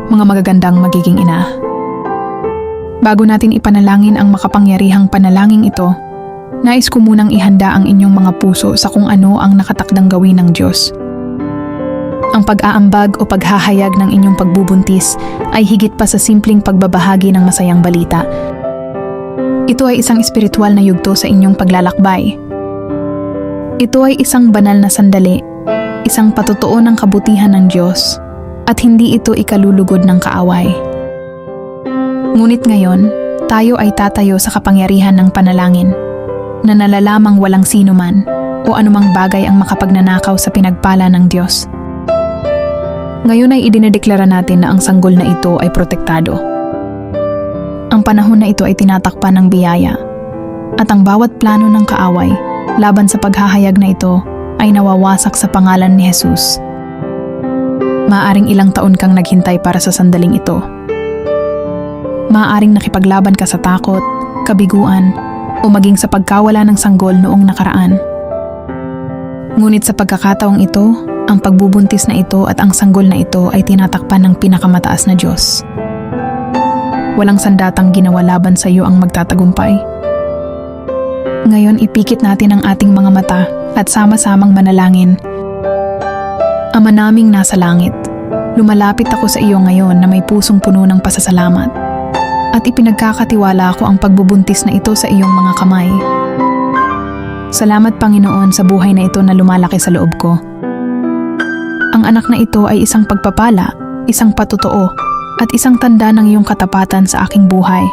mga magagandang magiging ina. Bago natin ipanalangin ang makapangyarihang panalangin ito, nais ko munang ihanda ang inyong mga puso sa kung ano ang nakatakdang gawin ng Diyos. Ang pag-aambag o paghahayag ng inyong pagbubuntis ay higit pa sa simpleng pagbabahagi ng masayang balita. Ito ay isang espiritual na yugto sa inyong paglalakbay. Ito ay isang banal na sandali, isang patutuo ng kabutihan ng Diyos, at hindi ito ikalulugod ng kaaway. Ngunit ngayon, tayo ay tatayo sa kapangyarihan ng panalangin, na nalalamang walang sino man o anumang bagay ang makapagnanakaw sa pinagpala ng Diyos. Ngayon ay idinedeklara natin na ang sanggol na ito ay protektado. Ang panahon na ito ay tinatakpan ng biyaya, at ang bawat plano ng kaaway laban sa paghahayag na ito ay nawawasak sa pangalan ni Jesus. Maaaring ilang taon kang naghintay para sa sandaling ito. Maaaring nakipaglaban ka sa takot, kabiguan, o maging sa pagkawala ng sanggol noong nakaraan. Ngunit sa pagkakataong ito, ang pagbubuntis na ito at ang sanggol na ito ay tinatakpan ng pinakamataas na Diyos. Walang sandatang ginawa laban sa iyo ang magtatagumpay. Ngayon ipikit natin ang ating mga mata at sama-samang manalangin. Ama naming nasa langit, lumalapit ako sa iyo ngayon na may pusong puno ng pasasalamat. At ipinagkakatiwala ko ang pagbubuntis na ito sa iyong mga kamay. Salamat Panginoon sa buhay na ito na lumalaki sa loob ko. Ang anak na ito ay isang pagpapala, isang patutuo, at isang tanda ng iyong katapatan sa aking buhay.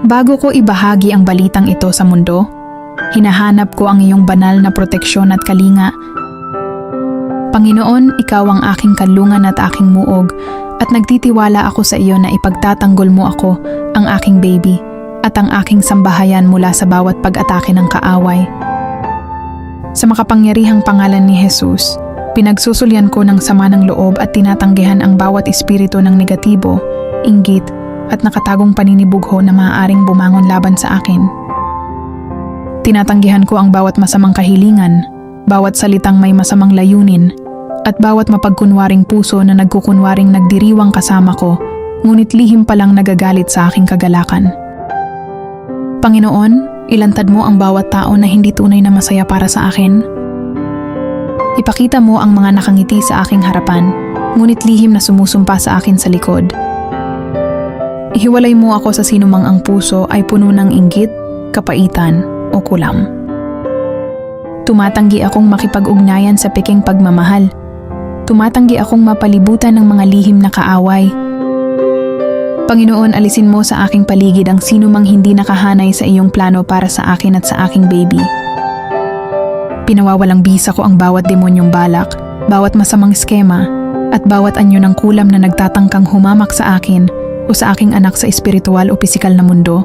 Bago ko ibahagi ang balitang ito sa mundo, hinahanap ko ang iyong banal na proteksyon at kalinga. Panginoon, ikaw ang aking kanlungan at aking muog, at nagtitiwala ako sa iyo na ipagtatanggol mo ako, ang aking baby, at ang aking sambahayan mula sa bawat pag-atake ng kaaway. Sa makapangyarihang pangalan ni Jesus, pinagsusulyan ko ng sama ng loob at tinatanggihan ang bawat espiritu ng negatibo, inggit, at nakatagong paninibugho na maaaring bumangon laban sa akin. Tinatanggihan ko ang bawat masamang kahilingan, bawat salitang may masamang layunin, at bawat mapagkunwaring puso na nagkukunwaring nagdiriwang kasama ko, ngunit lihim palang nagagalit sa aking kagalakan. Panginoon, ilantad mo ang bawat tao na hindi tunay na masaya para sa akin. Ipakita mo ang mga nakangiti sa aking harapan, ngunit lihim na sumusumpa sa akin sa likod. Ihiwalay mo ako sa sinumang ang puso ay puno ng inggit, kapaitan, o kulam. Tumatanggi akong makipag-ugnayan sa peking pagmamahal. Tumatanggi akong mapalibutan ng mga lihim na kaaway. Panginoon, alisin mo sa aking paligid ang sinumang hindi nakahanay sa iyong plano para sa akin at sa aking baby. Pinawawalang bisa ko ang bawat demonyong balak, bawat masamang skema, at bawat anyo ng kulam na nagtatangkang humamak sa akin o sa aking anak sa espiritual o pisikal na mundo.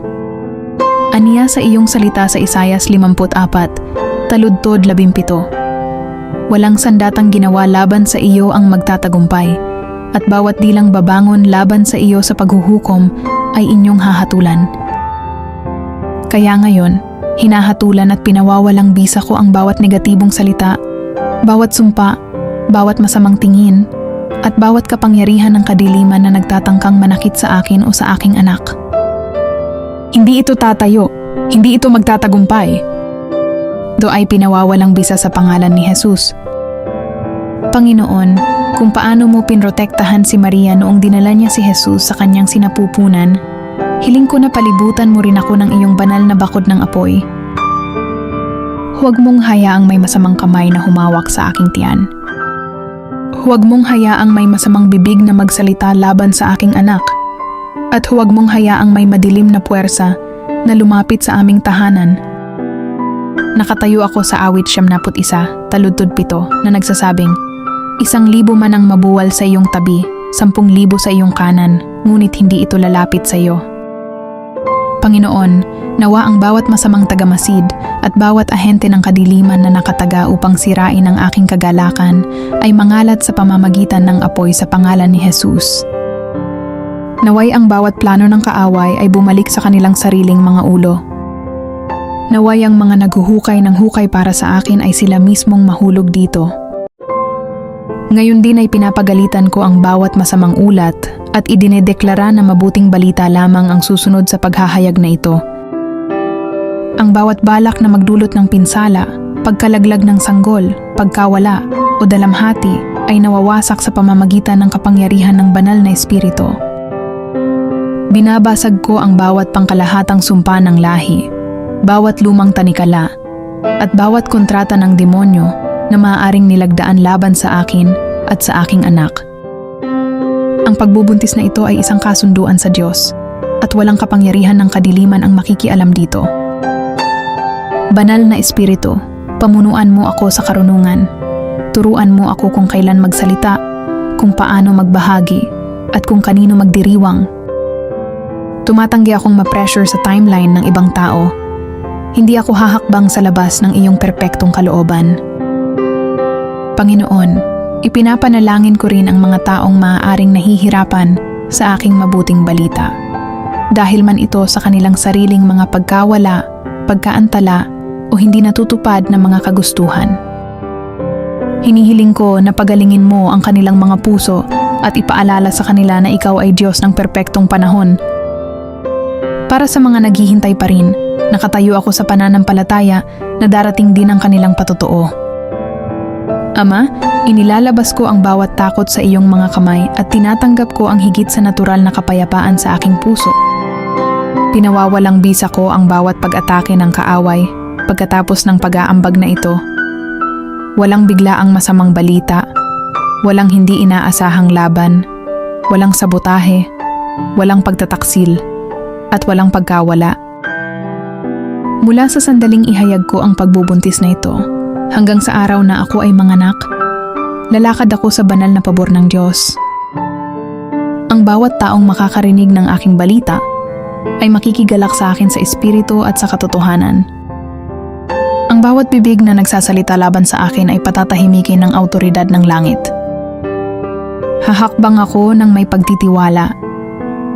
Aniya sa iyong salita sa Isayas 54, taludtod 17. Walang sandatang ginawa laban sa iyo ang magtatagumpay, at bawat dilang babangon laban sa iyo sa paghuhukom ay inyong hahatulan. Kaya ngayon, hinahatulan at pinawawalang bisa ko ang bawat negatibong salita, bawat sumpa, bawat masamang tingin, at bawat kapangyarihan ng kadiliman na nagtatangkang manakit sa akin o sa aking anak. Hindi ito tatayo, hindi ito magtatagumpay. Do ay pinawawalang bisa sa pangalan ni Jesus. Panginoon, kung paano mo pinrotektahan si Maria noong dinala niya si Jesus sa kanyang sinapupunan, hiling ko na palibutan mo rin ako ng iyong banal na bakod ng apoy. Huwag mong hayaang may masamang kamay na humawak sa aking tiyan. Huwag mong hayaang may masamang bibig na magsalita laban sa aking anak. At huwag mong hayaang may madilim na puwersa na lumapit sa aming tahanan. Nakatayo ako sa awit 71, taludtod 7 na nagsasabing, 1,000 man ang mabuwal sa iyong tabi, 10,000 sa iyong kanan, ngunit hindi ito lalapit sa iyo. Panginoon, nawa ang bawat masamang tagamasid at bawat ahente ng kadiliman na nakataga upang sirain ang aking kagalakan ay mangalat sa pamamagitan ng apoy sa pangalan ni Jesus. Naway ang bawat plano ng kaaway ay bumalik sa kanilang sariling mga ulo. Naway ang mga naghuhukay ng hukay para sa akin ay sila mismong mahulog dito. Ngayon din ay pinapagalitan ko ang bawat masamang ulat at idinedeklara na mabuting balita lamang ang susunod sa paghahayag na ito. Ang bawat balak na magdulot ng pinsala, pagkalaglag ng sanggol, pagkawala o dalamhati ay nawawasak sa pamamagitan ng kapangyarihan ng banal na espiritu. Binabasag ko ang bawat pangkalahatang sumpa ng lahi, bawat lumang tanikala, at bawat kontrata ng demonyo na maaaring nilagdaan laban sa akin at sa aking anak. Ang pagbubuntis na ito ay isang kasunduan sa Diyos at walang kapangyarihan ng kadiliman ang makikialam dito. Banal na Espiritu, pamunuan mo ako sa karunungan. Turuan mo ako kung kailan magsalita, kung paano magbahagi, at kung kanino magdiriwang. Tumatanggi akong ma-pressure sa timeline ng ibang tao. Hindi ako hahakbang sa labas ng iyong perpektong kalooban. Panginoon, ipinapanalangin ko rin ang mga taong maaaring nahihirapan sa aking mabuting balita. Dahil man ito sa kanilang sariling mga pagkawala, pagkaantala, o hindi natutupad na mga kagustuhan. Hinihiling ko na pagalingin mo ang kanilang mga puso at ipaalala sa kanila na ikaw ay Diyos ng perpektong panahon. Para sa mga naghihintay pa rin, nakatayo ako sa pananampalataya na darating din ang kanilang patotoo. Ama, inilalabas ko ang bawat takot sa iyong mga kamay at tinatanggap ko ang higit sa natural na kapayapaan sa aking puso. Pinawawalang bisa ko ang bawat pag-atake ng kaaway pagkatapos ng pag-aambag na ito. Walang biglaang masamang balita, walang hindi inaasahang laban, walang sabotahe, walang pagtataksil, at walang pagkawala. Mula sa sandaling ihayag ko ang pagbubuntis na ito, hanggang sa araw na ako ay manganak, lalakad ako sa banal na pabor ng Diyos. Ang bawat taong makakarinig ng aking balita ay makikigalak sa akin sa espiritu at sa katotohanan. Ang bawat bibig na nagsasalita laban sa akin ay patatahimikin ng awtoridad ng langit. Hahakbang ako ng may pagtitiwala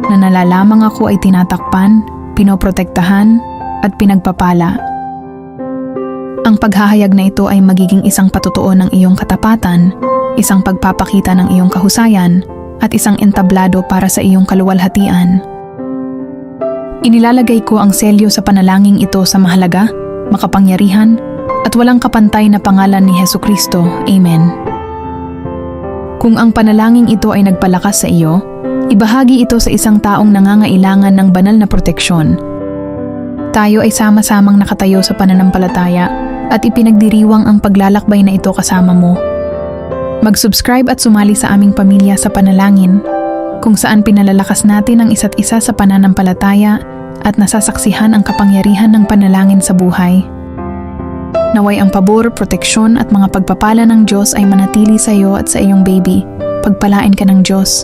na nalalamang ako ay tinatakpan, pinoprotektahan, at pinagpapala. Ang paghahayag na ito ay magiging isang patutuo ng iyong katapatan, isang pagpapakita ng iyong kahusayan, at isang entablado para sa iyong kaluwalhatian. Inilalagay ko ang selyo sa panalangin ito sa mahalaga, makapangyarihan, at walang kapantay na pangalan ni Hesukristo. Amen. Kung ang panalangin ito ay nagpalakas sa iyo, ibahagi ito sa isang taong nangangailangan ng banal na proteksyon. Tayo ay sama-samang nakatayo sa pananampalataya at ipinagdiriwang ang paglalakbay na ito kasama mo. Mag-subscribe at sumali sa aming pamilya sa panalangin, kung saan pinalalakas natin ang isa't isa sa pananampalataya at nasasaksihan ang kapangyarihan ng panalangin sa buhay. Naway ang pabor, proteksyon at mga pagpapala ng Diyos ay manatili sa iyo at sa iyong baby. Pagpalain ka ng Diyos.